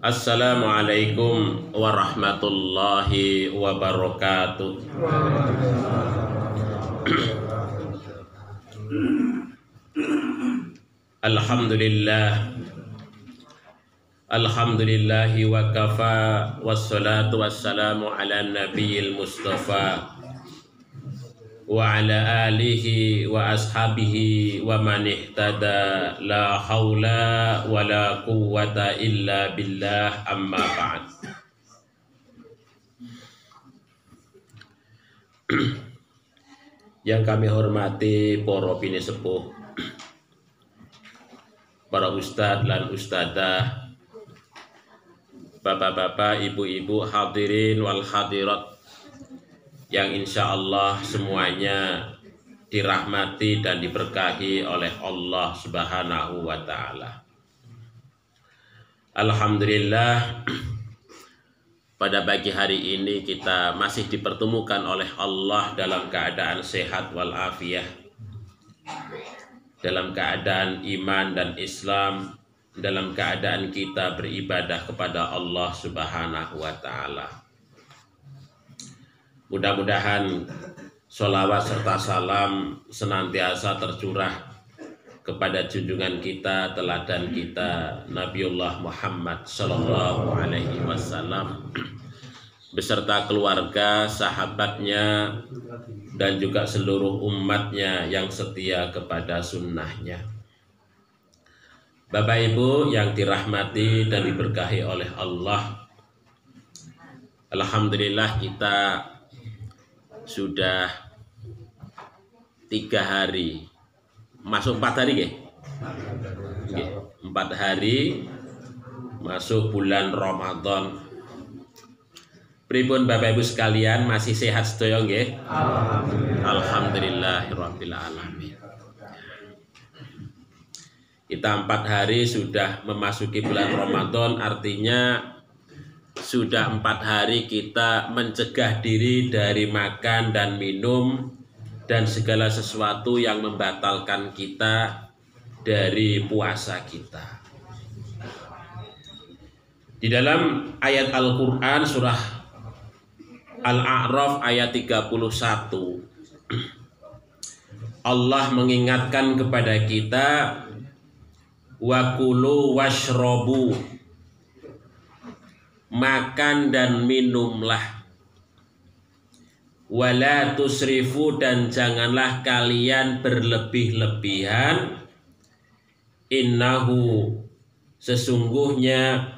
Assalamualaikum warahmatullahi wabarakatuh. Alhamdulillahi wa kafa, wassalatu wassalamu ala nabiyil mustafa wa ala alihi wa ashabihi wa man ihtada, la haula wa la quwwata illa billah, amma ba'd. Yang kami hormati para bini sepuh, para ustadz dan ustadzah, bapak-bapak, ibu-ibu, hadirin wal hadirat yang insya Allah semuanya dirahmati dan diberkahi oleh Allah Subhanahu wa Ta'ala. Alhamdulillah, pada pagi hari ini kita masih dipertemukan oleh Allah dalam keadaan sehat walafiat, dalam keadaan iman dan Islam, dalam keadaan kita beribadah kepada Allah Subhanahu wa Ta'ala. Mudah-mudahan sholawat serta salam senantiasa tercurah kepada junjungan kita, teladan kita, Nabiullah Muhammad Sallallahu Alaihi Wasallam, beserta keluarga, sahabatnya, dan juga seluruh umatnya yang setia kepada sunnahnya. Bapak Ibu yang dirahmati dan diberkahi oleh Allah, alhamdulillah kita sudah 3 hari, masuk 4 hari, 4 hari masuk bulan Ramadan. Pripun Bapak Ibu sekalian, masih sehat sedaya nggih? Alhamdulillahirabbil alamin. Kita 4 hari sudah memasuki bulan Ramadan, artinya sudah 4 hari kita mencegah diri dari makan dan minum dan segala sesuatu yang membatalkan kita dari puasa kita. Di dalam ayat Al-Quran surah Al-A'raf ayat 31, Allah mengingatkan kepada kita, wa kulu washrobu, makan dan minumlah, wala tusrifu, dan janganlah kalian berlebih-lebihan, innahu, sesungguhnya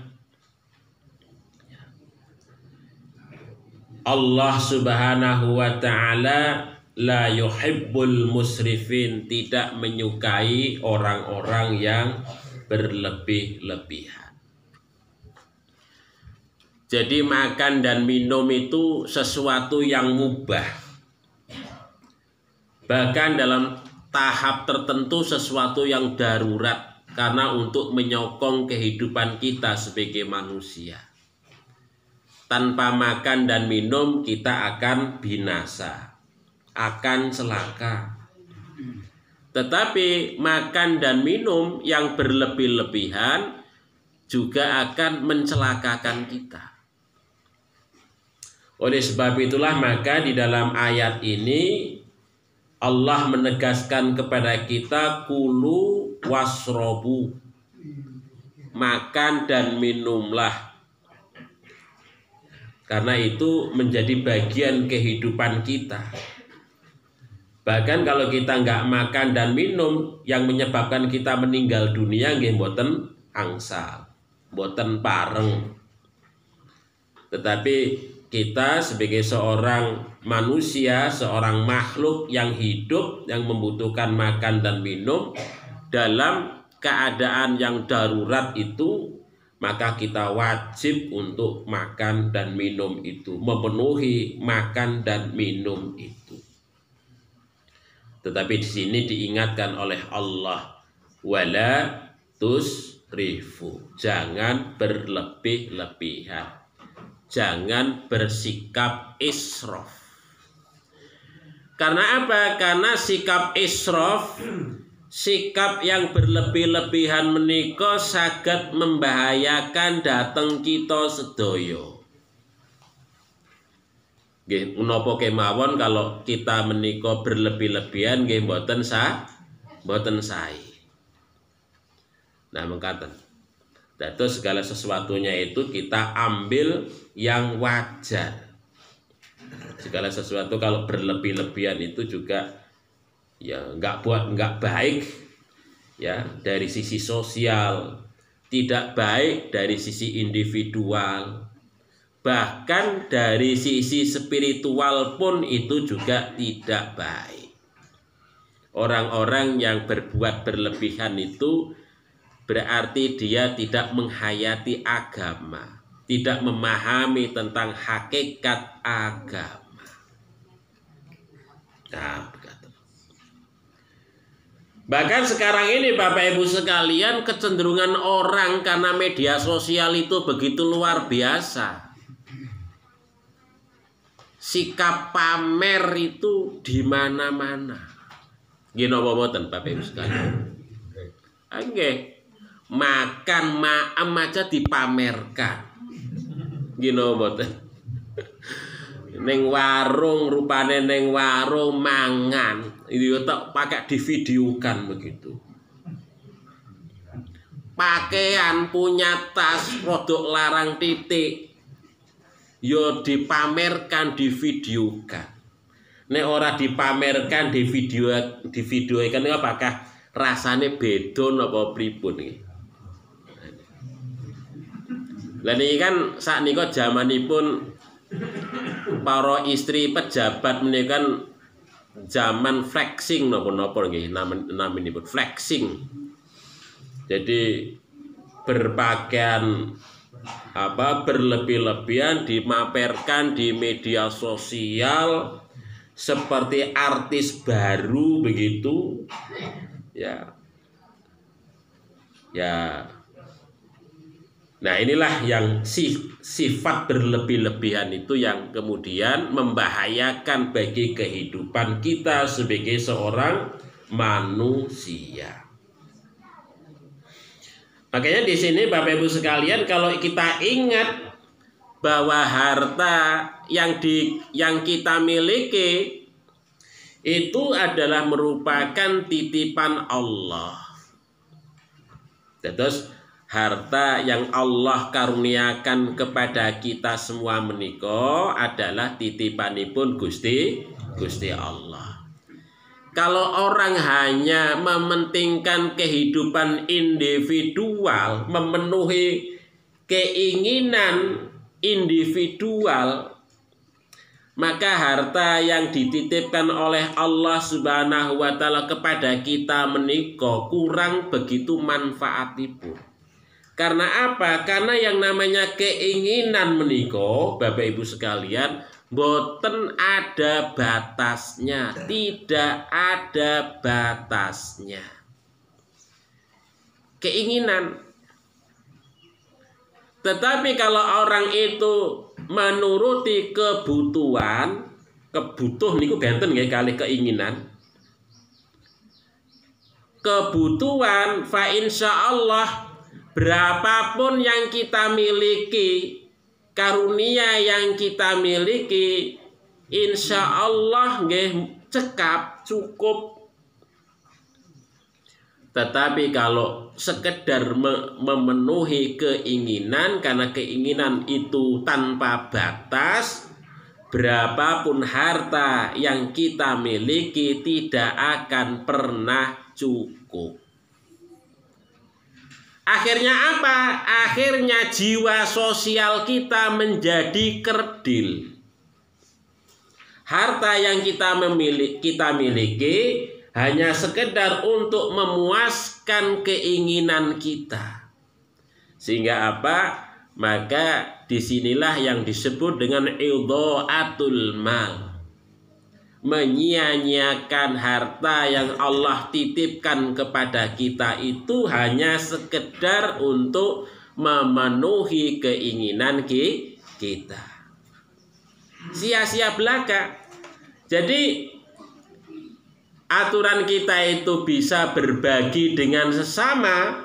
Allah Subhanahu wa Ta'ala la yuhibbul musrifin, tidak menyukai orang-orang yang berlebih-lebihan. Jadi makan dan minum itu sesuatu yang mubah. Bahkan dalam tahap tertentu sesuatu yang darurat, karena untuk menyokong kehidupan kita sebagai manusia. Tanpa makan dan minum kita akan binasa, akan celaka. Tetapi makan dan minum yang berlebih-lebihan juga akan mencelakakan kita. Oleh sebab itulah maka di dalam ayat ini Allah menegaskan kepada kita, kulu wasrobu, makan dan minumlah. Karena itu menjadi bagian kehidupan kita. Bahkan kalau kita nggak makan dan minum, yang menyebabkan kita meninggal dunia nggih mboten angsal, mboten pareng. Tetapi kita sebagai seorang manusia, seorang makhluk yang hidup, yang membutuhkan makan dan minum, dalam keadaan yang darurat itu, maka kita wajib untuk makan dan minum itu, memenuhi makan dan minum itu. Tetapi di sini diingatkan oleh Allah, wala tusrifu, jangan berlebih-lebihan, jangan bersikap israf. Karena apa? Karena sikap israf, sikap yang berlebih-lebihan menika saged membahayakan dhateng kita sedaya. Nggih, menapa kemawon kalau kita menika berlebih-lebihan nggih mboten sae. Nah, mengkaten. Dados segala sesuatunya itu kita ambil yang wajar. Segala sesuatu kalau berlebih-lebihan itu juga ya nggak baik ya dari sisi sosial, tidak baik dari sisi individual, bahkan dari sisi spiritual pun itu juga tidak baik. Orang-orang yang berbuat berlebihan itu berarti dia tidak menghayati agama, tidak memahami tentang hakikat agama. Nah, bahkan sekarang ini Bapak Ibu sekalian, kecenderungan orang karena media sosial itu begitu luar biasa. Sikap pamer itu di mana-mana. Nggih napa mboten Bapak Ibu sekalian? Nggih. Makan maem aja dipamerkan. Nggih napa mboten? Neng warung, rupane neng warung mangan itu tak pakai divideokan begitu. Pakaian, punya tas, produk larang titik, yo dipamerkan, divideokan. Nek ora dipamerkan, divideokan apakah rasane beda napa pripun iki? Lah niki kan saknika jamanipun para istri pejabat menika kan zaman flexing napa-napa nggih naminipun flexing. Jadi berpakaian berlebih-lebihan dimamerkan di media sosial seperti artis baru begitu. Ya. Nah, inilah yang sifat berlebih-lebihan itu yang kemudian membahayakan bagi kehidupan kita sebagai seorang manusia. Makanya di sini Bapak Ibu sekalian, kalau kita ingat bahwa harta yang kita miliki itu adalah merupakan titipan Allah. Terus harta yang Allah karuniakan kepada kita semua menika adalah titipanipun Gusti Allah. Kalau orang hanya mementingkan kehidupan individual, memenuhi keinginan individual, maka harta yang dititipkan oleh Allah Subhanahu wa taala kepada kita menika kurang begitu manfaatipun. Karena apa? Karena yang namanya keinginan menika, Bapak Ibu sekalian, boten ada batasnya, tidak ada batasnya. Keinginan. Tetapi kalau orang itu menuruti kebutuhan niku benten nggih kalih keinginan. Kebutuhan fa insyaallah berapapun yang kita miliki, karunia yang kita miliki, insya Allah nggih cekap cukup. Tetapi kalau sekedar memenuhi keinginan, karena keinginan itu tanpa batas, berapapun harta yang kita miliki tidak akan pernah cukup. Akhirnya apa? Akhirnya jiwa sosial kita menjadi kerdil. Harta yang kita miliki hanya sekedar untuk memuaskan keinginan kita. Sehingga apa? Maka disinilah yang disebut dengan idha'atul mal. Menyia-nyiakan harta yang Allah titipkan kepada kita itu hanya sekedar untuk memenuhi keinginan kita. Sia-sia belaka. Jadi aturan kita itu bisa berbagi dengan sesama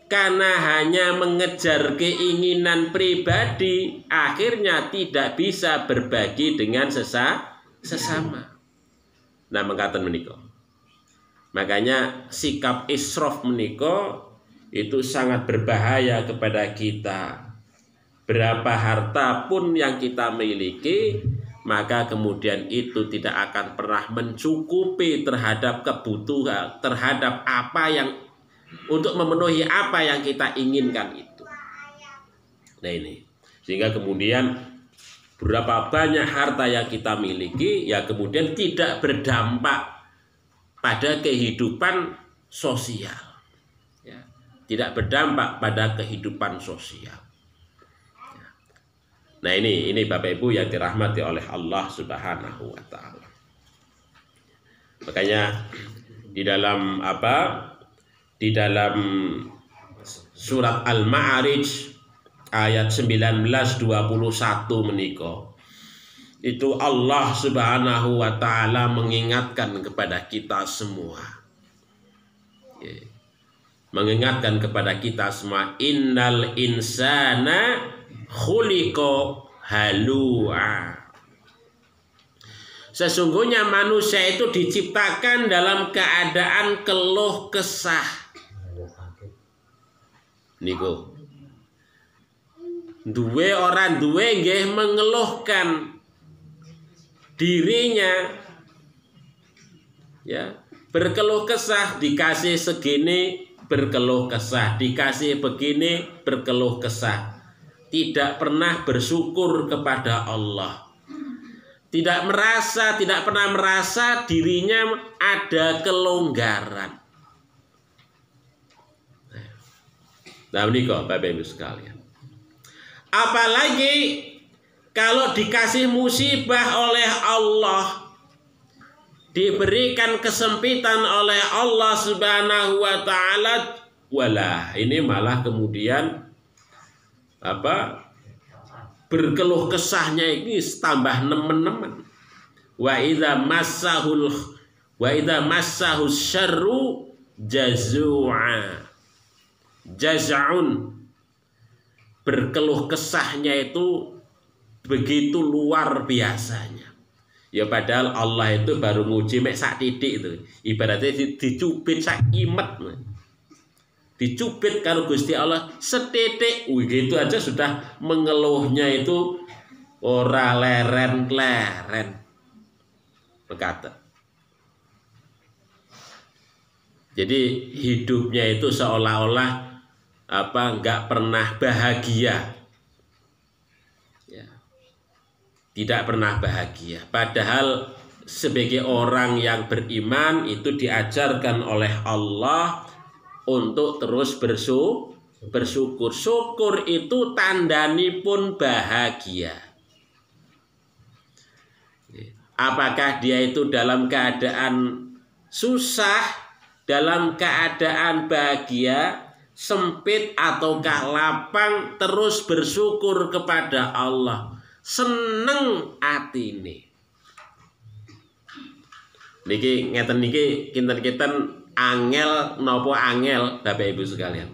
karena hanya mengejar keinginan pribadi, akhirnya tidak bisa berbagi dengan sesama. Nah, mengatakan menika. Makanya sikap israf menika itu sangat berbahaya kepada kita. Berapa harta pun yang kita miliki, maka kemudian itu tidak akan pernah mencukupi terhadap kebutuhan, terhadap apa yang untuk memenuhi apa yang kita inginkan itu. Nah ini, sehingga kemudian berapa banyak harta yang kita miliki, ya kemudian tidak berdampak pada kehidupan sosial, ya, tidak berdampak pada kehidupan sosial. Nah ini Bapak Ibu yang dirahmati oleh Allah Subhanahu wa taala. Makanya di dalam di dalam surat Al-Ma'arij ayat 19-21 menika, itu Allah Subhanahu wa taala mengingatkan kepada kita semua. Mengingatkan kepada kita semua, innal insana khuliqa halu'a. Sesungguhnya manusia itu diciptakan dalam keadaan keluh kesah. Niku. Orang duwe nggih mengeluhkan dirinya, ya, berkeluh kesah, dikasih segini berkeluh kesah, dikasih begini berkeluh kesah, tidak pernah bersyukur kepada Allah, tidak pernah merasa dirinya ada kelonggaran. Nah ini kok Bapak Ibu sekalian, apalagi kalau dikasih musibah oleh Allah, diberikan kesempitan oleh Allah Subhanahu wa taala, walah ini malah kemudian berkeluh kesahnya ini tambah nemen-nemen. Wa idza massahu syarru jaz'un, berkeluh kesahnya itu begitu luar biasanya. Ya padahal Allah itu baru nguji mek sak titik itu. Ibaratnya dicubit sak imet. Dicubit karo Gusti Allah setitik, gitu aja sudah mengeluhnya itu ora leren-leren. Berkata. Jadi hidupnya itu seolah-olah enggak pernah bahagia. Tidak pernah bahagia. Padahal sebagai orang yang beriman itu diajarkan oleh Allah untuk terus bersyukur. Syukur itu tandani pun bahagia. Apakah dia itu dalam keadaan susah, dalam keadaan bahagia, sempit ataukah lapang, terus bersyukur kepada Allah. Seneng atine. Niki ngeten niki kinten-kinten angel nopo angel Bapak Ibu sekalian.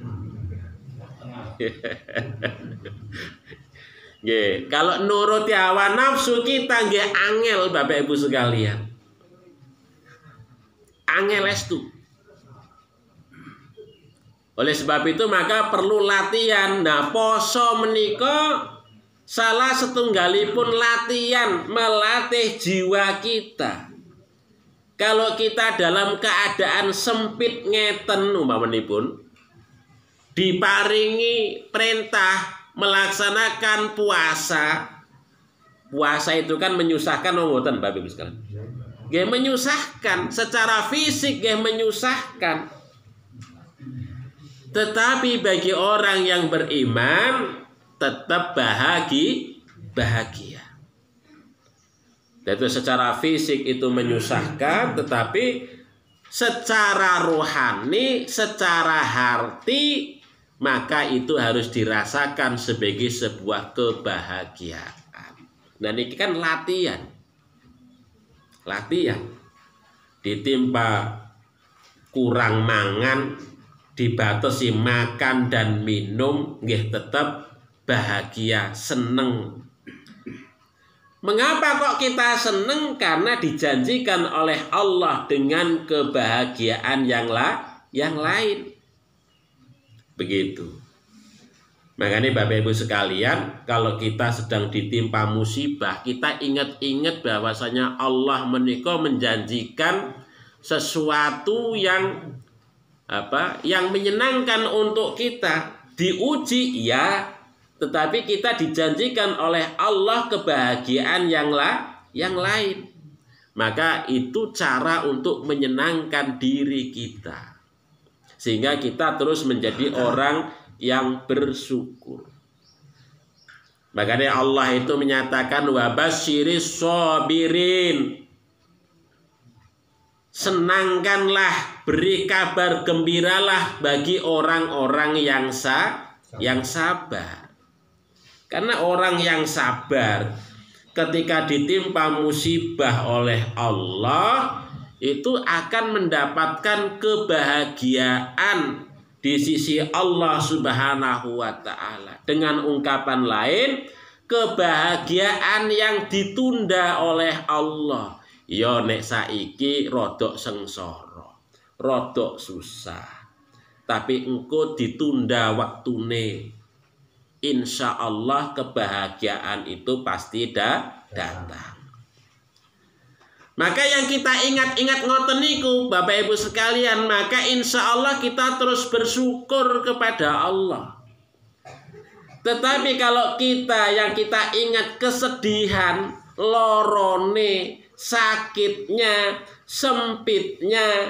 Nggih, kalau nuruti hawa nafsu kita nggih angel Bapak Ibu sekalian. Angel estu. Oleh sebab itu maka perlu latihan. Nah, poso menika salah setunggalipun latihan, melatih jiwa kita. Kalau kita dalam keadaan sempit ngeten umpamanipun, diparingi perintah melaksanakan puasa. Puasa itu kan menyusahkan mboten Bapak Ibu sekalian. Nggih menyusahkan, secara fisik nggih menyusahkan. Tetapi bagi orang yang beriman tetap bahagia. Itu secara fisik itu menyusahkan, tetapi secara rohani, secara hati, maka itu harus dirasakan sebagai sebuah kebahagiaan. Nah ini kan latihan. ditimpa kurang mangan, dibatasi makan dan minum, nggih tetap bahagia, seneng. Mengapa kok kita seneng? Karena dijanjikan oleh Allah dengan kebahagiaan yang lain. Begitu. Makanya Bapak Ibu sekalian, kalau kita sedang ditimpa musibah, kita ingat-ingat bahwasanya Allah menika menjanjikan sesuatu yang menyenangkan untuk kita. Diuji ya, tetapi kita dijanjikan oleh Allah kebahagiaan yang lain. Maka itu cara untuk menyenangkan diri kita, sehingga kita terus menjadi orang yang bersyukur. Makanya Allah itu menyatakan wabasyiris sabirin. Senangkanlah, beri kabar gembiralah bagi orang-orang yang sabar. Karena orang yang sabar ketika ditimpa musibah oleh Allah itu akan mendapatkan kebahagiaan di sisi Allah Subhanahu wa ta'ala. Dengan ungkapan lain, kebahagiaan yang ditunda oleh Allah. Ya nek saiki rodok sengsara, rodok susah, tapi engko ditunda waktune. Insya Allah kebahagiaan itu pasti datang. Maka yang kita ingat-ingat ngoten niku Bapak Ibu sekalian, maka insya Allah kita terus bersyukur kepada Allah. Tetapi kalau yang kita ingat kesedihan, lorone, sakitnya, sempitnya,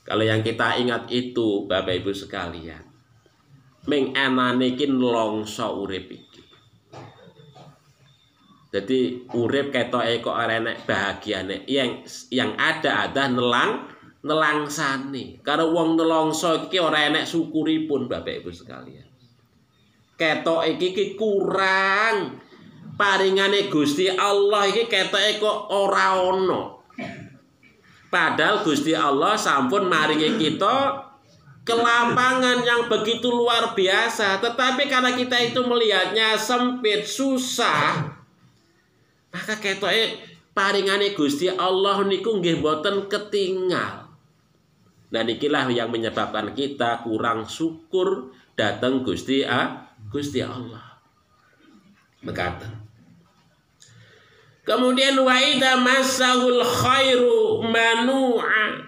kalau yang kita ingat itu Bapak Ibu sekalian, mengenane kin longso urip iki. Jadi urip ketoke kok enek bahagiane, yang ada nelangsane. Karo wong nelongso iki ora enek syukuripun Bapak Ibu sekalian. Ketoke iki kurang paringane Gusti Allah iki, ketoke kok ora ono. Padahal Gusti Allah sampun maringi kita kelapangan yang begitu luar biasa, tetapi karena kita itu melihatnya sempit, susah, maka ketoke paringane Gusti Allah niku nggih boten ketinggal. Nah nikilah yang menyebabkan kita kurang syukur datang Gusti Allah. Mekaten. Kemudian wa idza massahul khairu manu'a.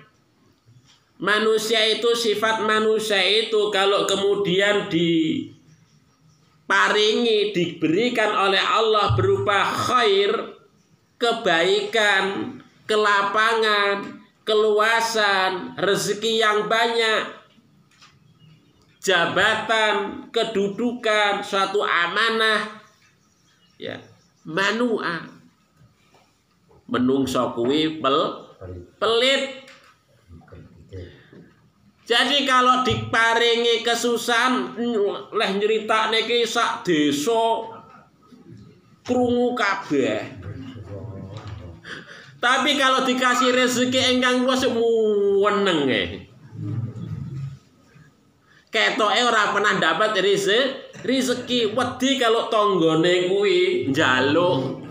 Manusia itu, sifat manusia itu kalau kemudian diparingi, diberikan oleh Allah berupa khair, kebaikan, kelapangan, keluasan, rezeki yang banyak, jabatan, kedudukan, suatu amanah, ya, manu'a. Menungso kuwi pelit. Jadi kalau diparingi kesusahan, leh nyeritakne ki sak desa krungu kabeh. Tapi kalau dikasih rezeki ingkang luas meneng. Ketoke ora pernah dapat rezeki, wedi kalau tanggane kuwi njaluk.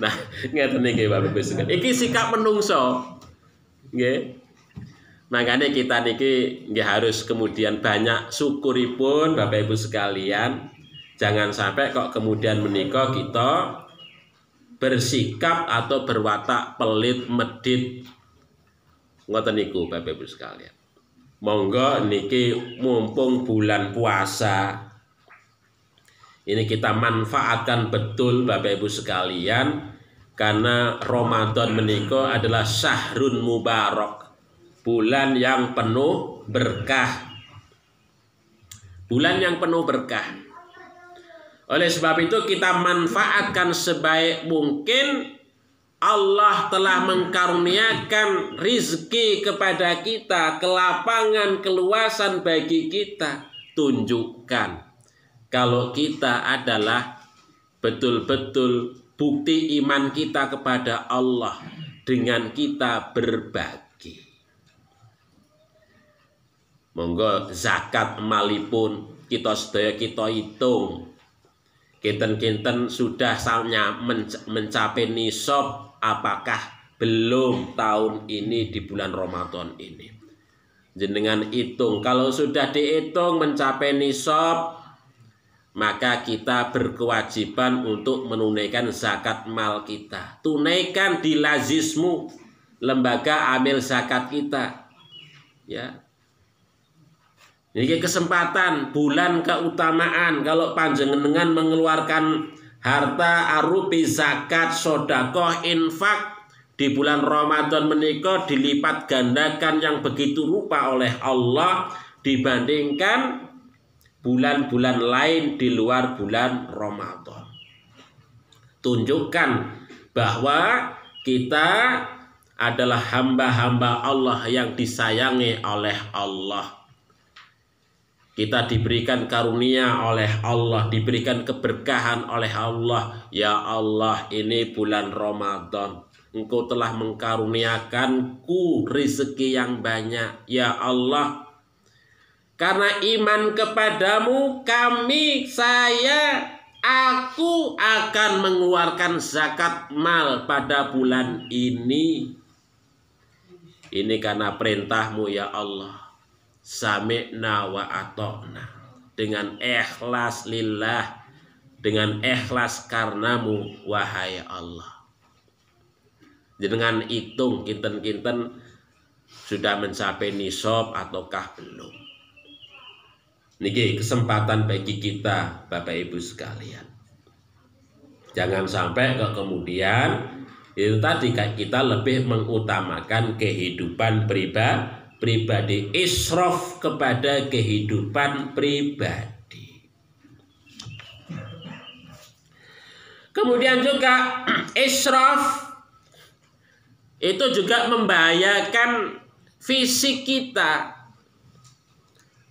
Nah, ngeten niki Bapak Ibu sekalian. Iki sikap menungso. Nggih. Makanya kita niki nggih harus kemudian banyak syukuripun Bapak Ibu sekalian. Jangan sampai kok kemudian menika kita bersikap atau berwatak pelit medit. Ngoten niku Bapak Ibu sekalian. Monggo niki mumpung bulan puasa, ini kita manfaatkan betul Bapak Ibu sekalian, karena Ramadan menika adalah syahrun mubarak, bulan yang penuh berkah. Bulan yang penuh berkah. Oleh sebab itu kita manfaatkan sebaik mungkin. Allah telah mengkaruniakan rizki kepada kita, kelapangan, keluasan bagi kita. Tunjukkan kalau kita adalah betul-betul bukti iman kita kepada Allah dengan kita berbagi. Monggo zakat malipun kita sedaya kita hitung. Kinten-kinten sudah saatnya mencapai nisab apakah belum tahun ini di bulan Ramadan ini. Jenengan hitung, kalau sudah dihitung mencapai nisab, maka kita berkewajiban untuk menunaikan zakat mal kita. Tunaikan di lazismu, lembaga amil zakat kita. Ya. Ini kesempatan, bulan keutamaan. Kalau panjenengan mengeluarkan harta arupi zakat, sodakoh, infak di bulan Ramadan menika dilipat gandakan yang begitu rupa oleh Allah dibandingkan bulan-bulan lain di luar bulan Ramadan. Tunjukkan bahwa kita adalah hamba-hamba Allah yang disayangi oleh Allah. Kita diberikan karunia oleh Allah, diberikan keberkahan oleh Allah. Ya Allah, ini bulan Ramadan. Engkau telah mengkaruniakanku rezeki yang banyak. Ya Allah, karena iman kepadamu, aku akan mengeluarkan zakat mal pada bulan ini. Ini karena perintahmu ya Allah. Sami'na wa ata'na. Dengan ikhlas lillah, dengan ikhlas karenamu wahai Allah. Dengan hitung kinten-kinten sudah mencapai nisab ataukah belum. Niki kesempatan bagi kita Bapak Ibu sekalian. Jangan sampai kemudian itu tadi kita lebih mengutamakan kehidupan pribadi, israf kepada kehidupan pribadi. Kemudian juga israf itu juga membahayakan fisik kita.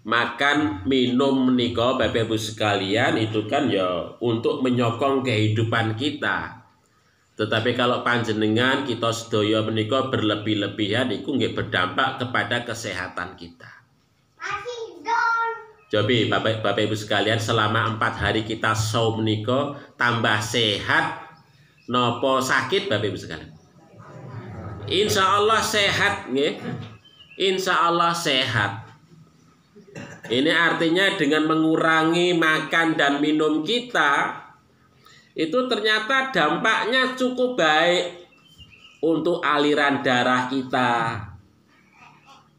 Makan, minum menika Bapak Ibu sekalian itu kan ya untuk menyokong kehidupan kita. Tetapi kalau panjenengan kita sedaya menika berlebih-lebihan itu nggih berdampak kepada kesehatan kita. Jadi Bapak Ibu sekalian, selama 4 hari kita saum menika tambah sehat nopo sakit Bapak Ibu sekalian? Insya Allah sehat nggih. Insya Allah sehat. Ini artinya dengan mengurangi makan dan minum kita itu ternyata dampaknya cukup baik untuk aliran darah kita.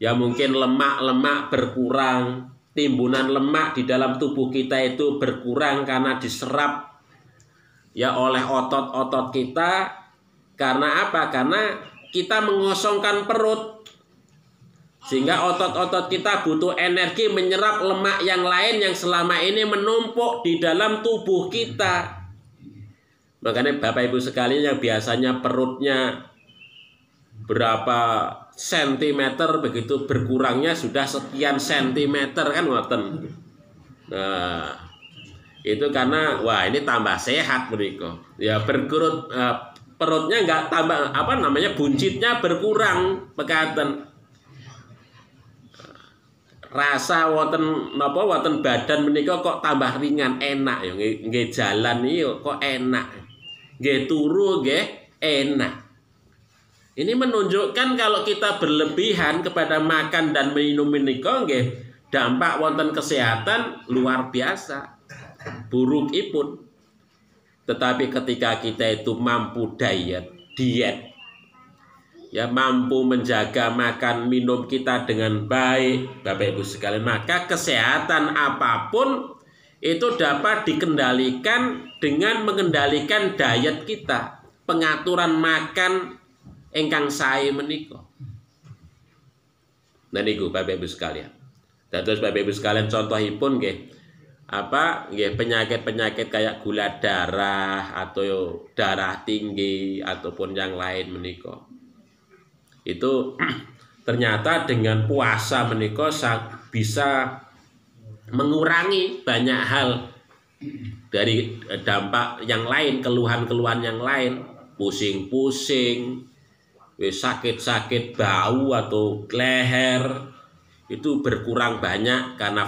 Ya mungkin lemak-lemak berkurang, timbunan lemak di dalam tubuh kita itu berkurang karena diserap ya oleh otot-otot kita. Karena apa? Karena kita mengosongkan perut, sehingga otot-otot kita butuh energi menyerap lemak yang lain yang selama ini menumpuk di dalam tubuh kita. Makanya Bapak Ibu sekalian yang biasanya perutnya berapa sentimeter, begitu berkurangnya sudah sekian sentimeter kan ngoten. Nah, itu karena wah ini tambah sehat mereka. Ya berkurut perutnya nggak tambah buncitnya berkurang pekaten. Rasa wonten badan menika kok tambah ringan, enak ya nggih jalan iki kok enak. Nggih turu nggih enak. Ini menunjukkan kalau kita berlebihan kepada makan dan minum menika nggih dampak wonten kesehatan luar biasa. Burukipun. Tetapi ketika kita itu mampu diet, ya mampu menjaga makan minum kita dengan baik, Bapak Ibu sekalian, maka kesehatan apapun itu dapat dikendalikan dengan mengendalikan diet kita, pengaturan makan ingkang sae menika. Nah niku Bapak Ibu sekalian. Terus Bapak Ibu sekalian contohipun nggih penyakit-penyakit kayak gula darah atau darah tinggi ataupun yang lain menika. Itu ternyata dengan puasa menika bisa mengurangi banyak hal dari dampak yang lain, keluhan-keluhan yang lain, pusing-pusing, sakit-sakit bau atau leher, itu berkurang banyak karena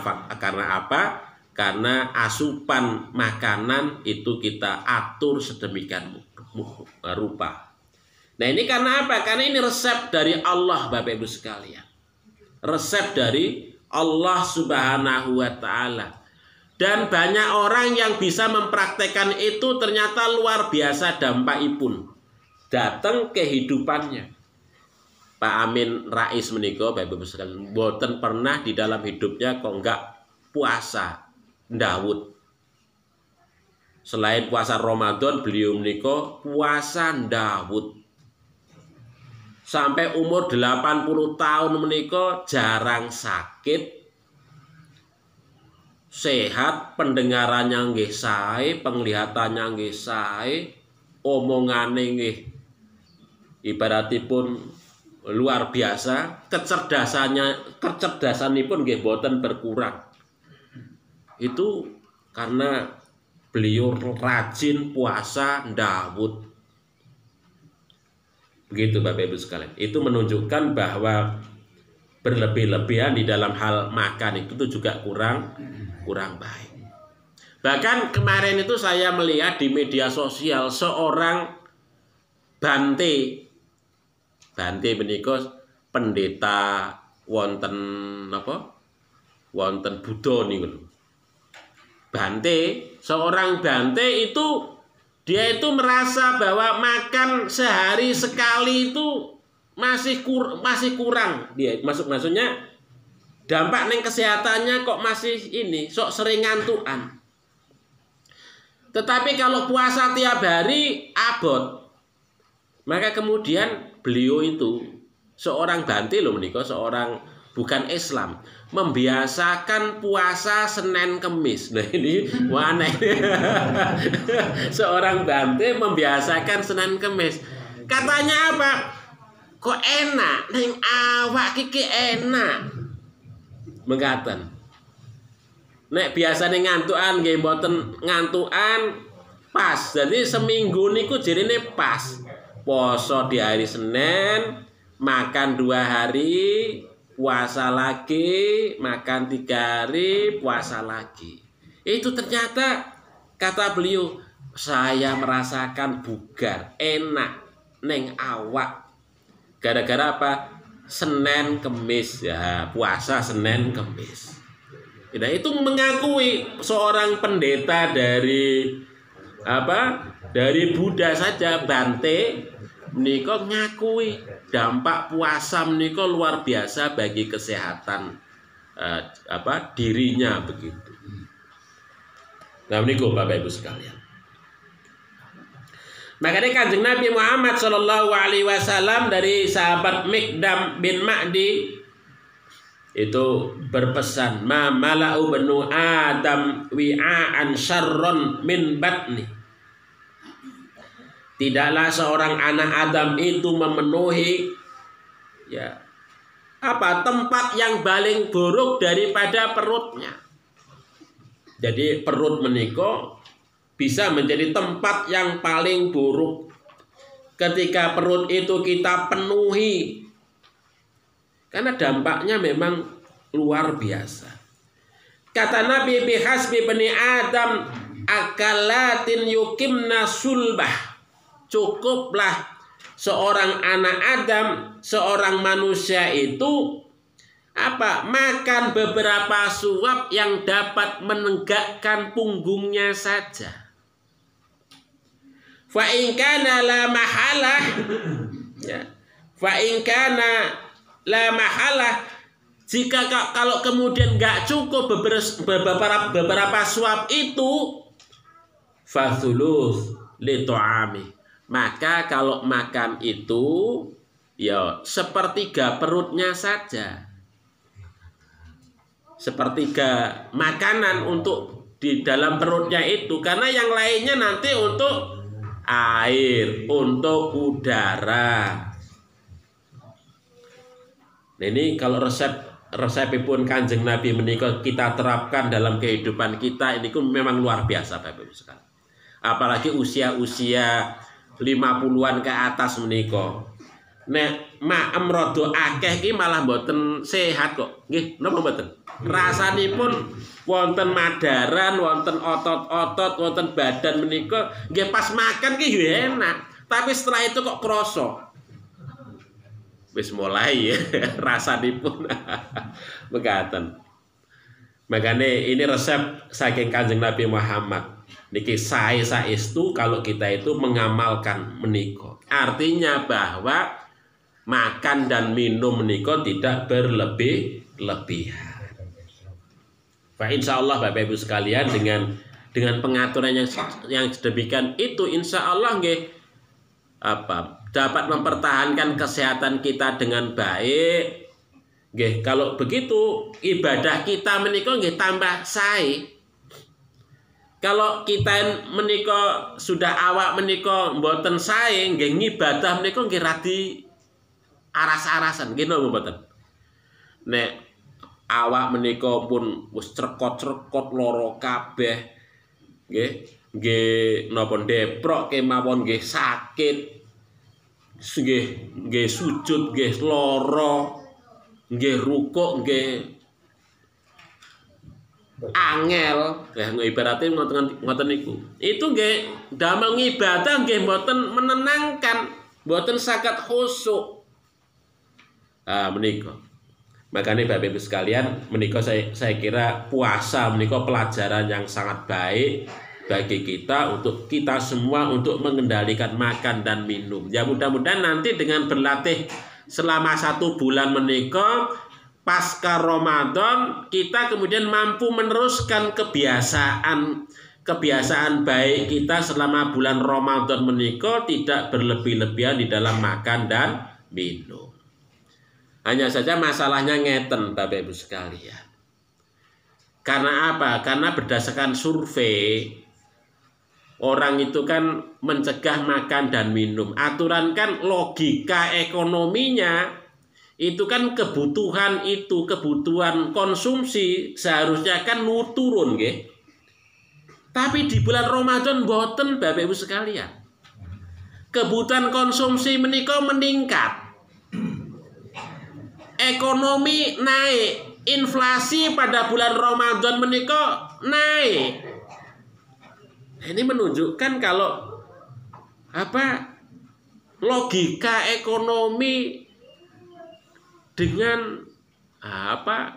apa? Karena asupan makanan itu kita atur sedemikian rupa. Nah ini karena apa? Karena ini resep dari Allah, Bapak Ibu sekalian. Resep dari Allah Subhanahu wa Ta'ala. Dan banyak orang yang bisa mempraktekkan itu ternyata luar biasa dampakipun datang kehidupannya. Pak Amin Rais menika, Bapak Ibu sekalian, boten pernah di dalam hidupnya kok enggak puasa ndawut. Selain puasa Ramadan, beliau menika puasa ndawut. Sampai umur 80 tahun menika jarang sakit, sehat, pendengarannya nggih sae, penglihatannya nggih sae, omongane nggih ibaratipun luar biasa, kecerdasanipun nggih boten berkurang. Itu karena beliau rajin puasa ndawut. Begitu Bapak Ibu sekalian. Itu menunjukkan bahwa berlebih-lebihan di dalam hal makan itu juga kurang baik. Bahkan kemarin itu saya melihat di media sosial seorang Bante menika pendeta wonten apa? Wonten Buddha niku. Seorang Bante itu dia itu merasa bahwa makan sehari sekali itu masih kurang. Dia maksudnya dampak neng kesehatannya kok masih ini sok sering ngantukan. Tetapi kalau puasa tiap hari abot. Maka kemudian beliau itu seorang Bante loh menika, seorang bukan Islam, membiasakan puasa Senin Kemis. Nah ini aneh. Seorang Bante membiasakan Senin Kemis. Katanya apa? Kok enak, neng awak kiki enak. Mengatakan. Nek biasane ngantukan nggih mboten ngantukan pas. Jadi seminggu niku jirine pas. Poso di hari Senin, makan 2 hari, puasa lagi, makan 3 hari, puasa lagi. Itu ternyata kata beliau, saya merasakan bugar, enak, neng awak. Gara-gara apa? Senin Kemis ya, puasa Senin Kemis. Nah, itu mengakui seorang pendeta dari apa? Dari Buddha saja, Bante menika ngakui dampak puasa menika luar biasa bagi kesehatan dirinya begitu. Nah menika Bapak Ibu sekalian. Makanya Kanjeng Nabi Muhammad Shallallahu Alaihi Wasallam dari sahabat Mikdam bin Ma'di itu berpesan, ma mala'u banu Adam wi'an syarron min batni. Tidaklah seorang anak Adam itu memenuhi tempat yang paling buruk daripada perutnya. Jadi perut menika bisa menjadi tempat yang paling buruk ketika perut itu kita penuhi. Karena dampaknya memang luar biasa. Kata Nabi, bihasbi bani Adam akalatin yukimna sulbah. Cukuplah seorang anak Adam, seorang manusia itu makan beberapa suap yang dapat menegakkan punggungnya saja. Fa in kana la mahalah, fa in kana la mahalah, jika kalau kemudian nggak cukup beberapa suap itu, fathuluth li tu'ami. Maka kalau makan itu sepertiga perutnya saja. Sepertiga makanan untuk di dalam perutnya itu. Karena yang lainnya nanti untuk air, untuk udara. Nah, ini kalau resep resepipun Kanjeng Nabi menika kita terapkan dalam kehidupan kita ini memang luar biasa Bapak Ibu sekalian. Apalagi usia-usia 50-an ke atas menika. Nek maem rada akeh iki malah mboten sehat kok. Nggih, napa mboten? Rasanipun wonten madaran, wonten otot-otot, wonten badan menika nggih pas makan ki enak. Tapi setelah itu kok krasa. Wis mulai rasanipun mekaten. Makanya ini resep saking Kanjeng Nabi Muhammad. Niki saestu kalau kita itu mengamalkan menika. Artinya bahwa makan dan minum menika tidak berlebih-lebihan. Fa insyaallah Bapak Ibu sekalian dengan pengaturan yang sedemikian itu insyaallah nggih dapat mempertahankan kesehatan kita dengan baik. Nggih, kalau begitu ibadah kita menika nggih tambah sae. Kalau kita menika sudah awak menika mboten sae, nggih ngibadah menika nggih radi aras-arasan, nggih napa mboten? Nek awak menika pun wis crekot-crekot lara kabeh, nggih napa deprok kemawon nggih sakit, nggih sujud nggih lara, nggih rukuk nggih angel, ibaratnya ngoten niku. Itu nggih damel ngibadah nggih mboten menenangkan, mboten saged khusyuk. Menika. Makanya Bapak Ibu sekalian, menika saya kira puasa menika pelajaran yang sangat baik bagi kita untuk kita semua untuk mengendalikan makan dan minum. Ya mudah-mudahan nanti dengan berlatih selama 1 bulan menika pasca Ramadan kita kemudian mampu meneruskan kebiasaan baik kita selama bulan Ramadan menika tidak berlebih-lebihan di dalam makan dan minum. Hanya saja masalahnya ngeten Bapak Ibu sekalian. Karena apa? Karena berdasarkan survei orang itu kan mencegah makan dan minum. Aturan kan logika ekonominya itu kan kebutuhan konsumsi seharusnya kan turun nggih. Tapi di bulan Ramadan boten Bapak Ibu sekalian. Kebutuhan konsumsi menika meningkat. Ekonomi naik, inflasi pada bulan Ramadan menika naik. Ini menunjukkan kalau logika ekonomi dengan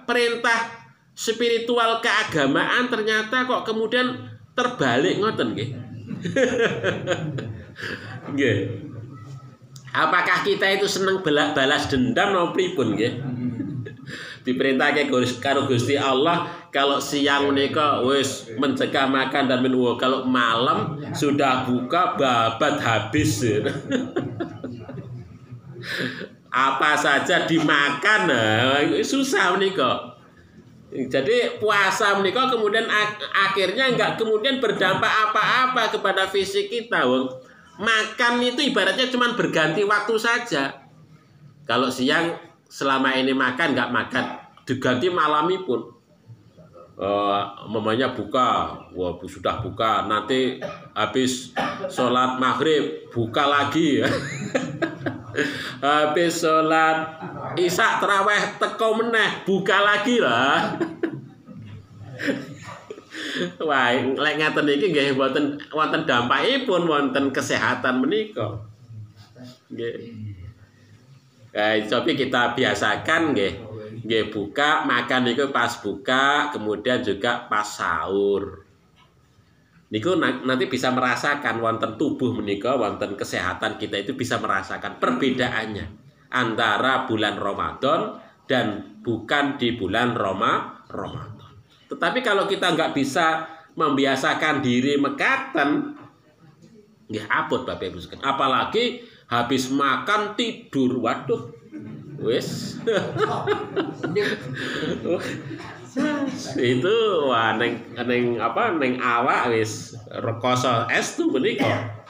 perintah spiritual keagamaan ternyata kok kemudian terbalik ngoten nggih. Nggih. Apakah kita itu seneng balas dendam napa pripun nggih? Diperintahke karo Gusti Allah kalau siang menika wis mencegah makan dan minum, kalau malam sudah buka babat habis. Apa saja dimakan, susah menika. Jadi puasa menika kemudian akhirnya enggak kemudian berdampak apa-apa kepada fisik kita. Makan itu ibaratnya cuma berganti waktu saja. Kalau siang selama ini makan enggak makan, diganti malamipun. Mamanya buka, sudah buka, nanti habis sholat maghrib buka lagi. Habis sholat isya terawih teko meneh buka lagi lah. Wah, lek ngaten iki nggih wonten dampakipun wonten kesehatan menika. Nggih. Tapi kita biasakan nggih buka makan itu pas buka, kemudian juga pas sahur. Niku nanti bisa merasakan wonten tubuh menika, wonten kesehatan kita itu bisa merasakan perbedaannya antara bulan Ramadan dan bukan di bulan Ramadan. Tetapi kalau kita nggak bisa membiasakan diri mekaten, nggih abot Bapak Ibu sekalian. Apalagi habis makan tidur, waduh, wis. Itu wah neng awak wis rekoso es tuh menika.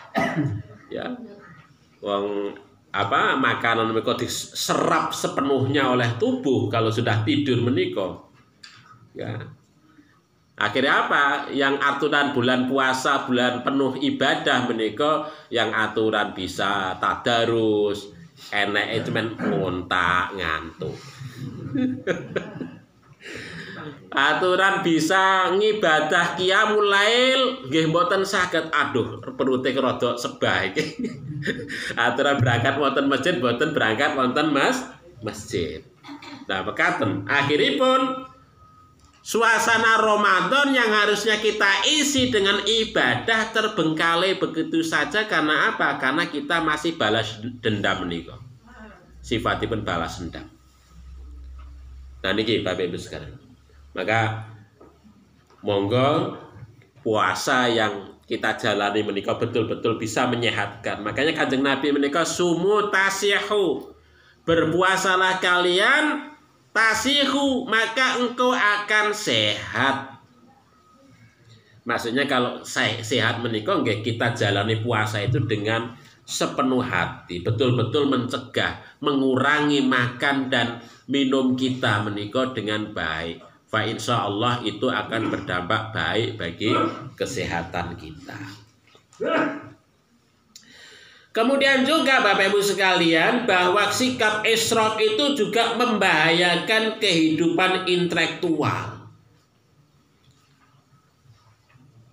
Ya. Wong makanan menika diserap sepenuhnya oleh tubuh kalau sudah tidur menika. Ya. Akhirnya apa? Yang aturan bulan puasa, bulan penuh ibadah menika yang aturan bisa tadarus, eneke cuman ngontak ngantuk. Aturan bisa ngibadah qiyamul lail nggih mboten saged. Aduh, perute rada sebah iki. Aturan berangkat wonten masjid mboten berangkat wonten masjid. Nah, mekaten akhiripun suasana Ramadan yang harusnya kita isi dengan ibadah terbengkalai begitu saja karena apa? Karena kita masih balas dendam menika. Sifatipun balas dendam. Nah niki Bapak Ibu sekalian. Maka monggo puasa yang kita jalani menika betul-betul bisa menyehatkan. Makanya Kanjeng Nabi menika sumu tasihu. Berpuasalah kalian tasihu, maka engkau akan sehat. Maksudnya kalau sehat menika nggih kita jalani puasa itu dengan sepenuh hati, betul-betul mencegah, mengurangi makan dan minum kita menika dengan baik. Fa insya Allah itu akan berdampak baik bagi kesehatan kita. Kemudian juga Bapak Ibu sekalian bahwa sikap israf itu juga membahayakan kehidupan intelektual.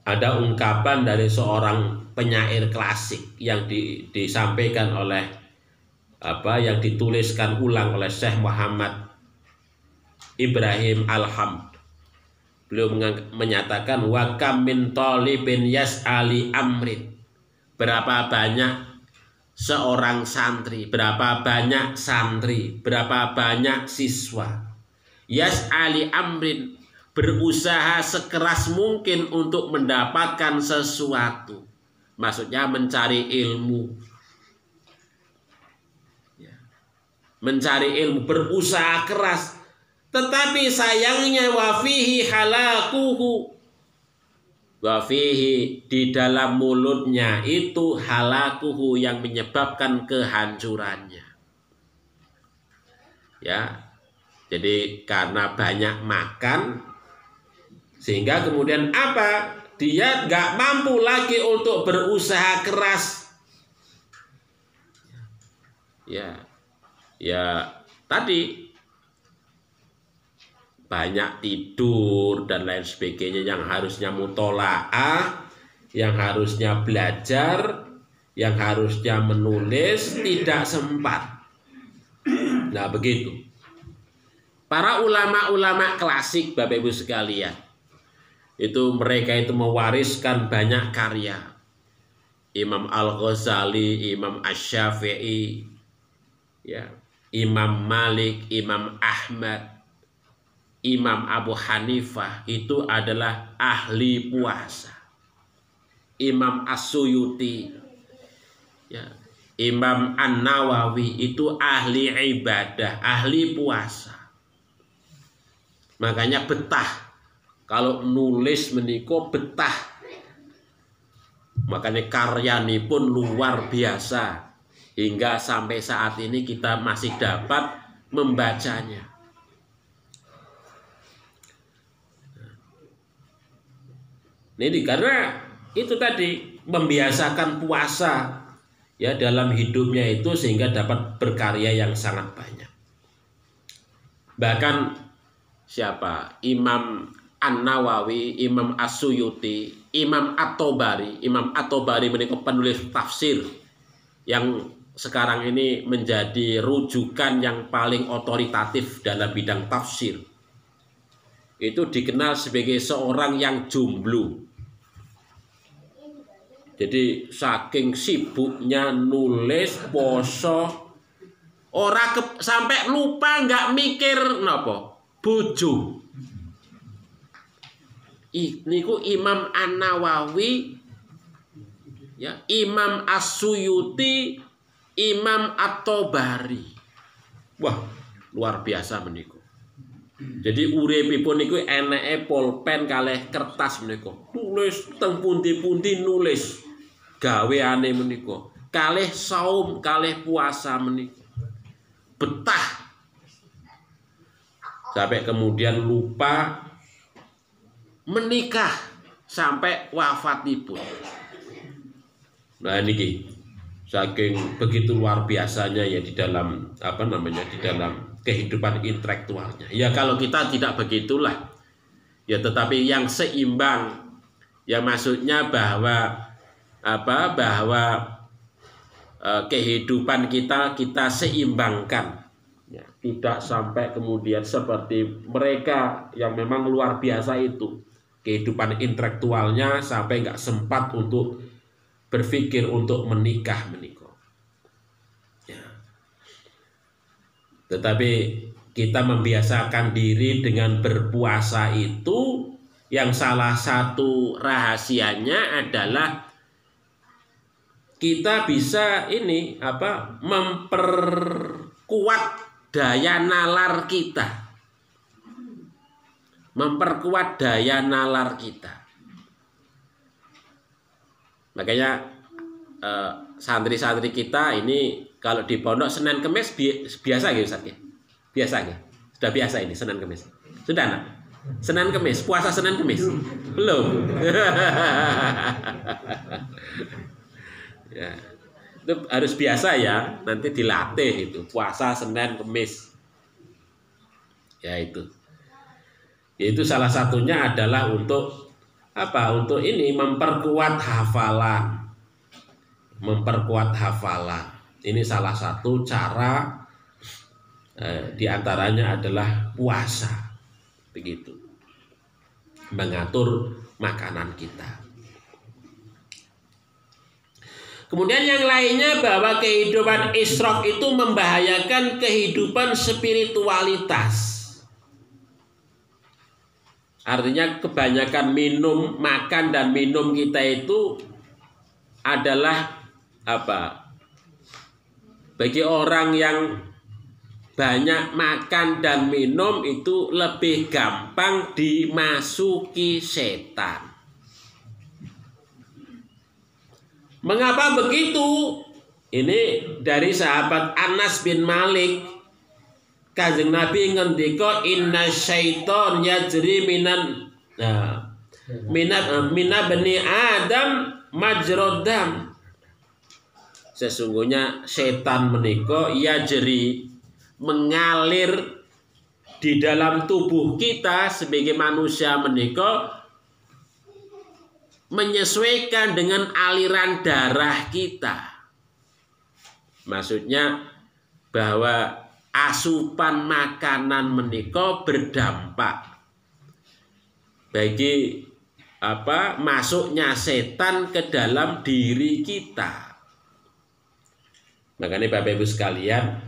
Ada ungkapan dari seorang penyair klasik yang disampaikan oleh yang dituliskan ulang oleh Syekh Muhammad Ibrahim Alhamd. Beliau menyatakan wa kam min talibin yas'ali amrin. Berapa banyak seorang santri, berapa banyak santri, berapa banyak siswa yas'ali amrin, berusaha sekeras mungkin untuk mendapatkan sesuatu. Maksudnya mencari ilmu. Mencari ilmu, berusaha keras. Tetapi sayangnya wafihi halakuhu, wafihi di dalam mulutnya itu halakuhu yang menyebabkan kehancurannya. Ya, jadi karena banyak makan sehingga kemudian apa? Dia nggak mampu lagi untuk berusaha keras. Ya tadi banyak tidur dan lain sebagainya yang harusnya mutolaah, yang harusnya belajar, yang harusnya menulis tidak sempat. Nah begitu. Para ulama-ulama klasik Bapak Ibu sekalian, itu mereka itu mewariskan banyak karya. Imam Al-Ghazali, Imam Asy-Syafi'i, ya, Imam Malik, Imam Ahmad, Imam Abu Hanifah itu adalah ahli puasa. Imam As-Suyuti, ya, Imam An-Nawawi itu ahli ibadah, ahli puasa. Makanya betah kalau nulis menika betah. Makanya karyanya pun luar biasa hingga sampai saat ini kita masih dapat membacanya. Ini karena itu tadi membiasakan puasa ya dalam hidupnya itu sehingga dapat berkarya yang sangat banyak. Bahkan siapa? Imam An-Nawawi, Imam As-Suyuti, Imam At-Tabari. Imam At-Tabari menika penulis tafsir yang sekarang ini menjadi rujukan yang paling otoritatif dalam bidang tafsir. Itu dikenal sebagai seorang yang jomblo. Jadi saking sibuknya nulis poso sampai lupa nggak mikir napa bojo. Niku Imam An-Nawawi, ya, Imam As-Suyuti, Imam At-Tabari. Wah, luar biasa menika. Jadi uripipun niku eneke pulpen kalih kertas menika. Nulis teng pundi-pundi nulis. Gaweane menika. kalih saum, kalih puasa menika. Betah. Sampai kemudian lupa menikah sampai wafatipun. Nah niki saking begitu luar biasanya ya di dalam di dalam kehidupan intelektualnya. Ya kalau kita tidak begitulah. Ya tetapi yang seimbang, ya maksudnya bahwa kehidupan kita seimbangkan. Ya, tidak sampai kemudian seperti mereka yang memang luar biasa itu. Kehidupan intelektualnya sampai nggak sempat untuk berpikir untuk menikah. Ya. Tetapi kita membiasakan diri dengan berpuasa itu, yang salah satu rahasianya adalah kita bisa memperkuat daya nalar kita. Memperkuat daya nalar kita. Makanya santri-santri kita ini kalau di pondok Senin Kemis biasa gitu Ustaz ya. Biasa ya? Sudah biasa ini Senin Kemis. Sudah nak? Senin Kemis, puasa Senin Kemis. Belum. Ya. Itu harus biasa ya, nanti dilatih itu puasa Senin Kemis. Ya itu. Yaitu salah satunya adalah untuk Untuk ini memperkuat hafalan. Memperkuat hafalan. Ini salah satu cara diantaranya adalah puasa, begitu, mengatur makanan kita. Kemudian yang lainnya bahwa kehidupan israf itu membahayakan kehidupan spiritualitas. Artinya kebanyakan makan dan minum kita itu adalah bagi orang yang banyak makan dan minum itu lebih gampang dimasuki setan. Mengapa begitu? Ini dari sahabat Anas bin Malik. Kanjeng Nabi ngendika inna syaiton yajri mina bani Adam majrodam. Sesungguhnya setan menika yajri, mengalir di dalam tubuh kita sebagai manusia menika menyesuaikan dengan aliran darah kita. Maksudnya bahwa asupan makanan menika berdampak bagi masuknya setan ke dalam diri kita. Makanya Bapak Ibu sekalian,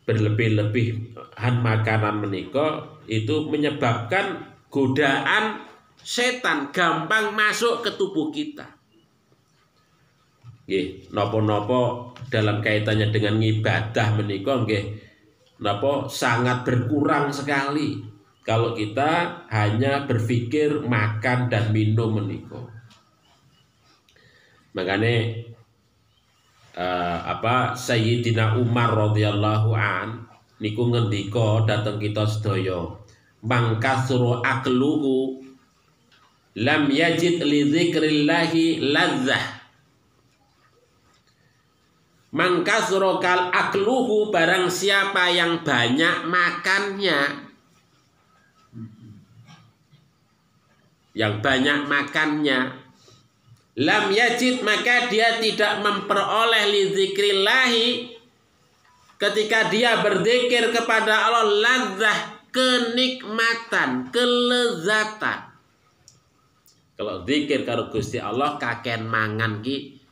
berlebih-lebihan makanan menika itu menyebabkan godaan setan gampang masuk ke tubuh kita. Nggih, napa-napa dalam kaitannya dengan ibadah menika nggih napa sangat berkurang sekali kalau kita hanya berpikir makan dan minum menika. Makanya Sayyidina Umar radhiyallahu an niku ngendika dhateng kita sedaya, mangkasru akluhu lam yajid li dzikrillahi ladzah. Mangkasru kal akluhu, barang siapa yang banyak makannya, lam yajid, maka dia tidak memperoleh li dzikrillahi, ketika dia berzikir kepada Allah, ladzah, kenikmatan, kelezatan. Kalau zikir karo Gusti Allah kaken mangan ki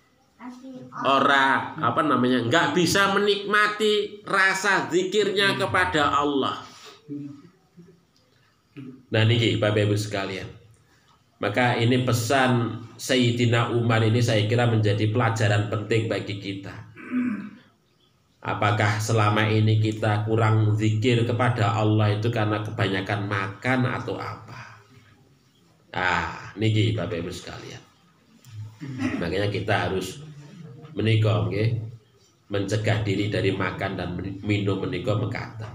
ora nggak bisa menikmati rasa zikirnya kepada Allah. Nah niki Bapak Ibu sekalian, maka ini pesan Sayyidina Umar ini saya kira menjadi pelajaran penting bagi kita. Apakah selama ini kita kurang zikir kepada Allah itu karena kebanyakan makan atau apa? Niki Bapak Ibu sekalian, makanya kita harus menika nggih mencegah diri dari makan dan minum menika mekaten.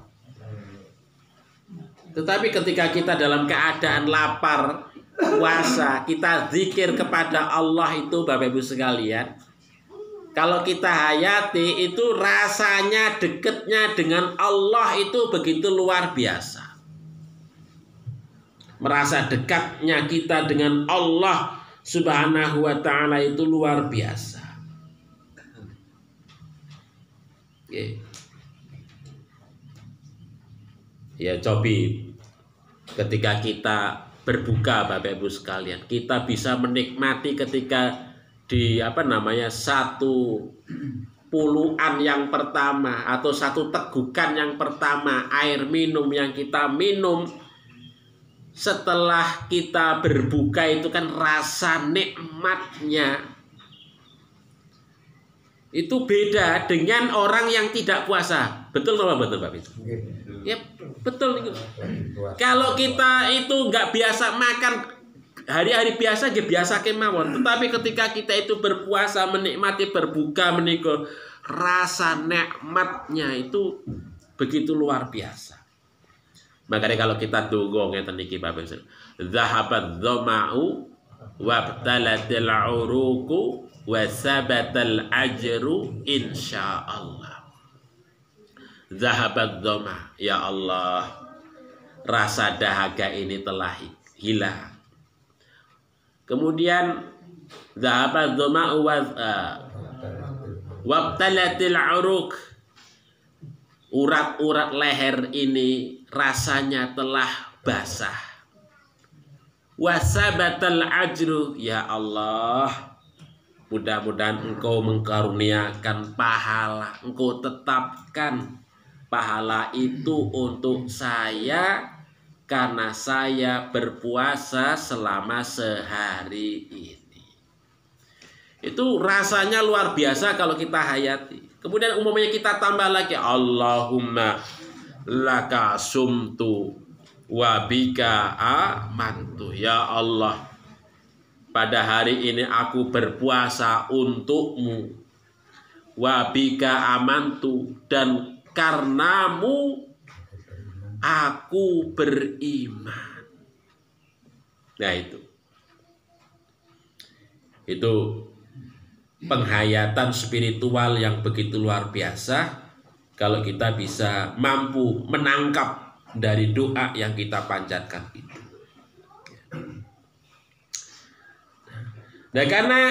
Tetapi ketika kita dalam keadaan lapar, puasa, kita zikir kepada Allah itu Bapak Ibu sekalian, kalau kita hayati itu rasanya dekatnya dengan Allah itu begitu luar biasa. Merasa dekatnya kita dengan Allah Subhanahu wa ta'ala itu luar biasa. Ya cobi ketika kita berbuka Bapak Ibu sekalian, kita bisa menikmati ketika di satu puluhan yang pertama atau satu tegukan yang pertama air minum yang kita minum setelah kita berbuka itu kan rasa nikmatnya itu beda dengan orang yang tidak puasa. Betul nggak betul Pak Itu? Ya betul itu. Kalau kita itu nggak biasa makan hari-hari biasa dia biasa kemawon, tetapi ketika kita itu berpuasa menikmati berbuka menika rasa nikmatnya itu begitu luar biasa. Makanya kalau kita donga ngeten niki Bapak Ibu, zahabat dhama'u wabtalatil uruqu wa sabatal ajru insyaallah. Zahabat dhama, ya Allah, rasa dahaga ini telah hilang. Kemudian zahabat dhama wabtalatil uruq, urat-urat leher ini rasanya telah basah. Wasabatal ajru, ya Allah, mudah-mudahan Engkau mengkaruniakan pahala, Engkau tetapkan pahala itu untuk saya karena saya berpuasa selama sehari ini. Itu rasanya luar biasa kalau kita hayati. Kemudian umumnya kita tambah lagi, Allahumma laka sumtu wa bika amantu. Ya Allah, pada hari ini aku berpuasa untukmu, wa bika amantu, dan karenamu aku beriman. Nah itu penghayatan spiritual yang begitu luar biasa kalau kita bisa mampu menangkap dari doa yang kita panjatkan itu. Nah karena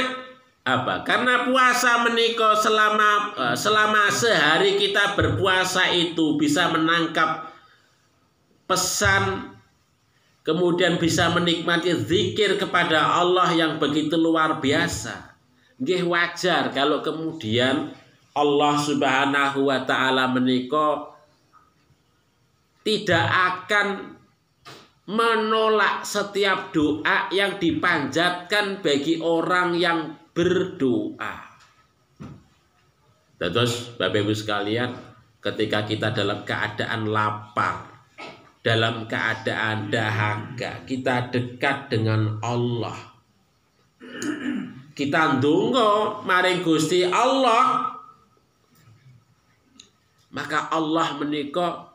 apa? Karena puasa menika selama sehari kita berpuasa itu bisa menangkap pesan, kemudian bisa menikmati zikir kepada Allah yang begitu luar biasa. Nggih wajar kalau kemudian Allah Subhanahu wa ta'ala menika tidak akan menolak setiap doa yang dipanjatkan bagi orang yang berdoa. Terus Bapak Ibu sekalian, ketika kita dalam keadaan lapar, dalam keadaan dahaga, kita dekat dengan Allah, kita ndonga maring Gusti Allah, maka Allah menika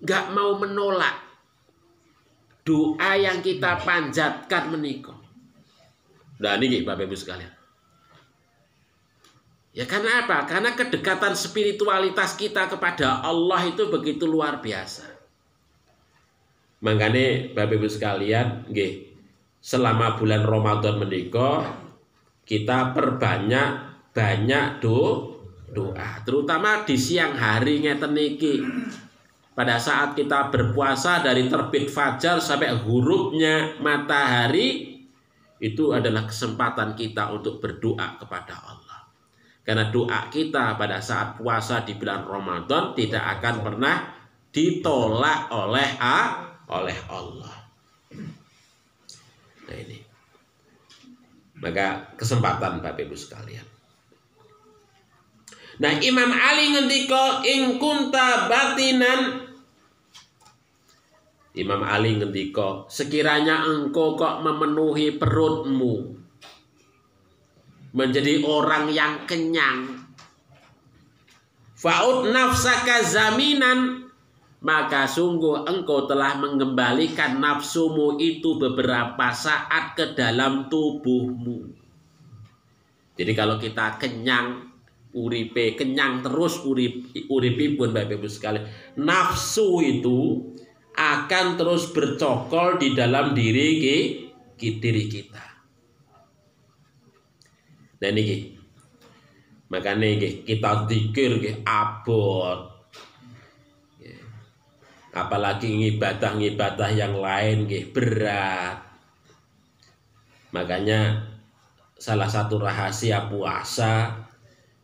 nggak mau menolak doa yang kita panjatkan menika. Nah ini Bapak Ibu sekalian. Ya karena apa? Karena kedekatan spiritualitas kita kepada Allah itu begitu luar biasa. Makanya Bapak Ibu sekalian, selama bulan Ramadan menika kita perbanyak doa, terutama di siang hari ngeten niki. Pada saat kita berpuasa dari terbit fajar sampai ghurubnya matahari, itu adalah kesempatan kita untuk berdoa kepada Allah. Karena doa kita pada saat puasa di bulan Ramadan tidak akan pernah ditolak oleh Allah. Nah ini. Maka kesempatan Bapak Ibu sekalian. Nah Imam Ali ngendika ing kunta batinan, Imam Ali ngendika sekiranya engkau kok memenuhi perutmu, menjadi orang yang kenyang. Fa'ud nafsaka zaminan, maka sungguh engkau telah mengembalikan nafsumu itu beberapa saat ke dalam tubuhmu. Jadi kalau kita kenyang, uripe kenyang terus uripipun Bapak Ibu sekalian, nafsu itu akan terus bercokol di dalam diri kita. Nah ini makanya kita zikir abot, apalagi ibadah yang lain berat. Makanya salah satu rahasia puasa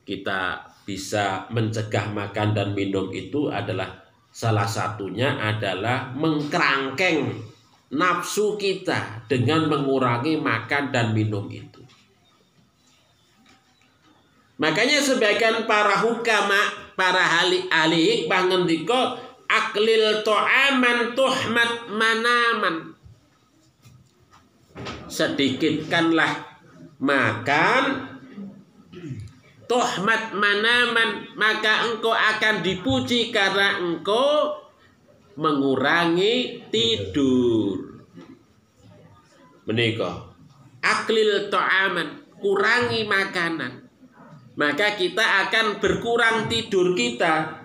kita bisa mencegah makan dan minum itu adalah salah satunya adalah mengkerangkeng nafsu kita dengan mengurangi makan dan minum itu. Makanya sebagian para hukama, para ahli hikmah ngendika aklil to'aman tuhmat manaman. Sedikitkanlah makan tuhmat manaman, maka engkau akan dipuji karena engkau mengurangi tidur. Menika aklil to'aman, kurangi makanan, maka kita akan berkurang tidur kita,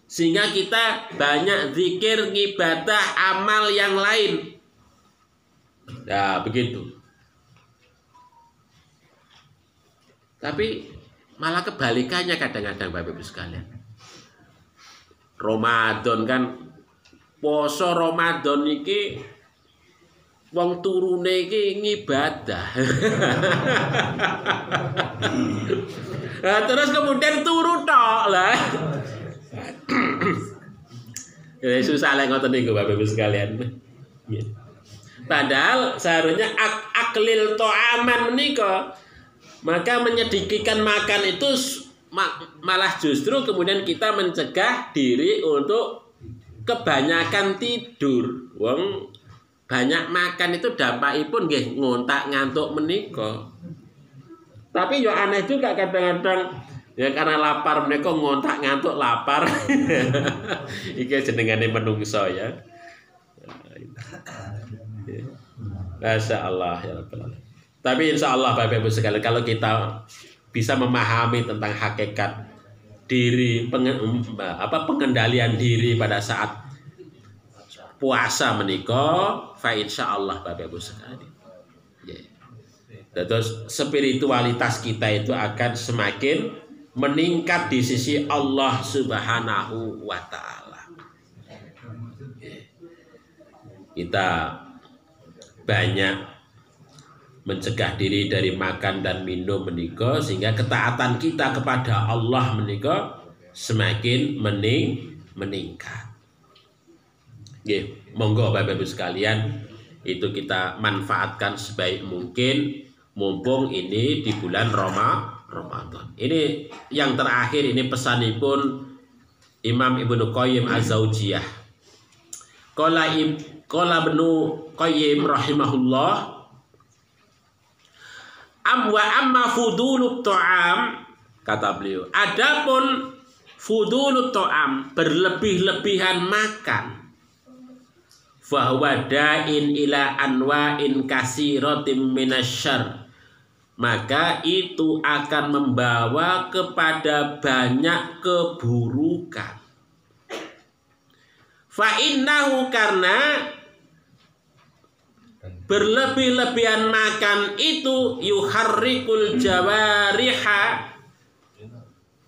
sehingga kita banyak zikir, ibadah, amal yang lain. Nah begitu. Tapi malah kebalikannya kadang-kadang Bapak Ibu sekalian. Ramadan kan, poso Ramadan iki wong turune iki ngibadah. Nah, terus kemudian turu tok lah. Ya susah lah ngoten niku Bapak Ibu sekalian. Padahal seharusnya aklil to'aman menika, maka menyedikitkan makan itu malah justru kemudian kita mencegah diri untuk kebanyakan tidur. Wong banyak makan itu dampakipun nggih ngontak ngantuk menika. Tapi yo aneh juga kadang-kadang ya karena lapar menika ngontak ngantuk lapar. Iki jenengane menungso ya. Masya Allah ya Rabbal Alamin. Tapi insya Allah Bapak Ibu sekalian, kalau kita bisa memahami tentang hakikat diri, pengendalian diri pada saat puasa menika, fa insya Allah Bapak Ibu sekalian, terus spiritualitas kita itu akan semakin meningkat di sisi Allah Subhanahu wa Ta'ala. Kita banyak mencegah diri dari makan dan minum menika, sehingga ketaatan kita kepada Allah menika semakin meningkat. Nggih, monggo Bapak Ibu sekalian, itu kita manfaatkan sebaik mungkin mumpung ini di bulan Ramadan. Ini yang terakhir, ini pesanipun Imam Ibnu Qayyim Az-Zaujiyah. Qala Ibnu Qayyim rahimahullah, wa amma fudulut ta'am, kata beliau, adapun fudulut ta'am, berlebih-lebihan makan, fahuwa da'in ila anwa'in kasiratim minasyarr, maka itu akan membawa kepada banyak keburukan. Fa innahu, karena berlebih-lebihan makan itu yuharrikul jawariha,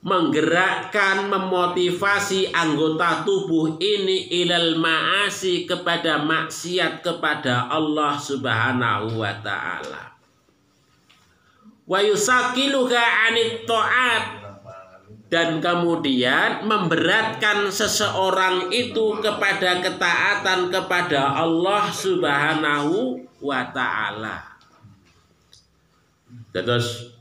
menggerakkan, memotivasi anggota tubuh ini ilal ma'asi, kepada maksiat kepada Allah Subhanahu wa Ta'ala. Wa yusakiluha anit ta'at, dan kemudian memberatkan seseorang itu kepada ketaatan kepada Allah Subhanahu wa Ta'ala. Terus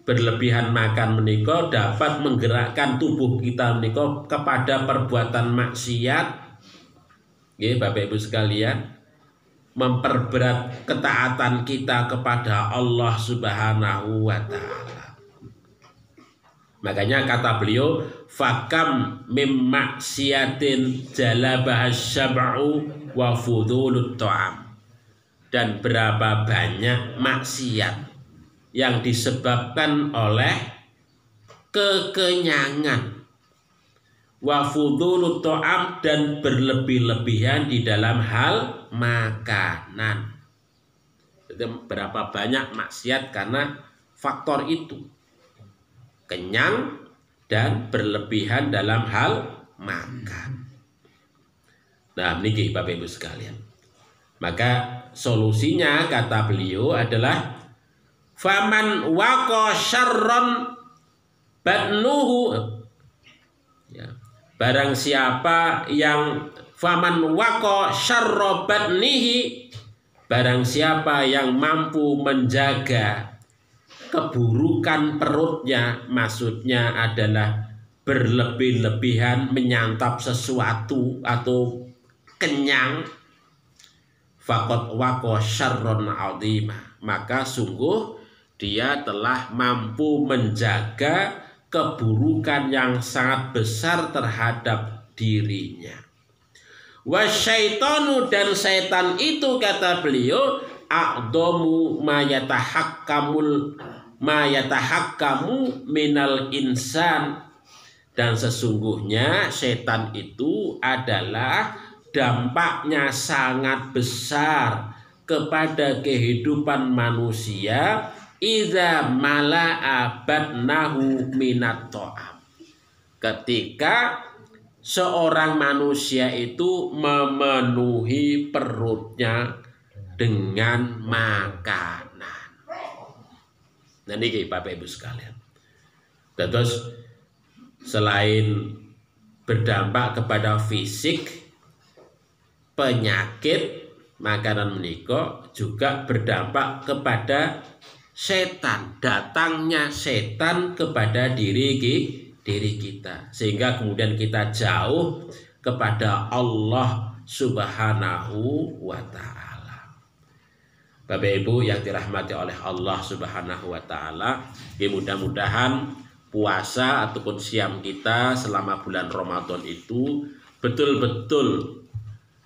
berlebihan makan menika dapat menggerakkan tubuh kita menika kepada perbuatan maksiat. Nggih Bapak Ibu sekalian. memperberat ketaatan kita kepada Allah Subhanahu wa taala. Makanya kata beliau, fakam mim maksiatin jalabah syab'u wa fudulut ta'am. Dan berapa banyak maksiat yang disebabkan oleh kekenyangan, wa fudulut ta'am, dan berlebih-lebihan di dalam hal makanan. Jadi berapa banyak maksiat karena faktor itu, kenyang dan berlebihan dalam hal makan. Nah, niki Bapak Ibu sekalian. Maka solusinya kata beliau adalah faman waqa syarron batnuhu, ya, barang siapa yang faman waqa syarra batnihi, barang siapa yang mampu menjaga keburukan perutnya, maksudnya adalah berlebih-lebihan menyantap sesuatu atau kenyang, faqad waqa syarron azima, maka sungguh dia telah mampu menjaga keburukan yang sangat besar terhadap dirinya. Wasyaitanu, dan setan itu kata beliau, a'dhamu ma yatahakkamu minal insan, dan sesungguhnya setan itu adalah dampaknya sangat besar kepada kehidupan manusia idza mala'a batnahu minat ta'am, ketika seorang manusia itu memenuhi perutnya dengan makanan. Nah niki Bapak Ibu sekalian. Terus selain berdampak kepada fisik, penyakit, makanan menika juga berdampak kepada setan, datangnya setan kepada diri kita, sehingga kemudian kita jauh kepada Allah Subhanahu wa ta'ala. Bapak Ibu yang dirahmati oleh Allah Subhanahu wa ta'ala, mudah-mudahan puasa ataupun siam kita selama bulan Ramadan itu betul-betul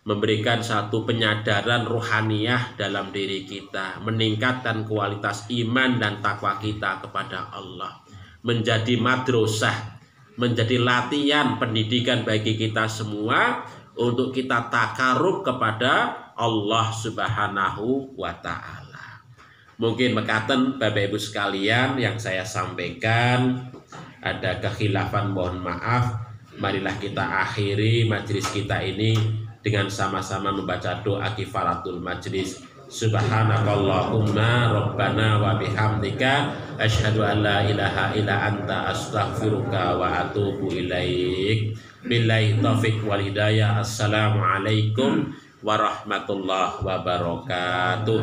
memberikan satu penyadaran rohaniyah dalam diri kita, meningkatkan kualitas iman dan takwa kita kepada Allah, menjadi madrasah, menjadi latihan pendidikan bagi kita semua untuk kita takarub kepada Allah Subhanahu wa ta'ala. Mungkin mekaten Bapak Ibu sekalian yang saya sampaikan, ada kekhilafan mohon maaf. Marilah kita akhiri majelis kita ini dengan sama-sama membaca doa kifaratul majlis. Subhanakallahumma rabbana wa bihamdika asyhadu an la ilaha illa anta astaghfiruka wa atubu ilaik. Billahi taufiq wal hidayah. Assalamualaikum warahmatullahi wabarakatuh.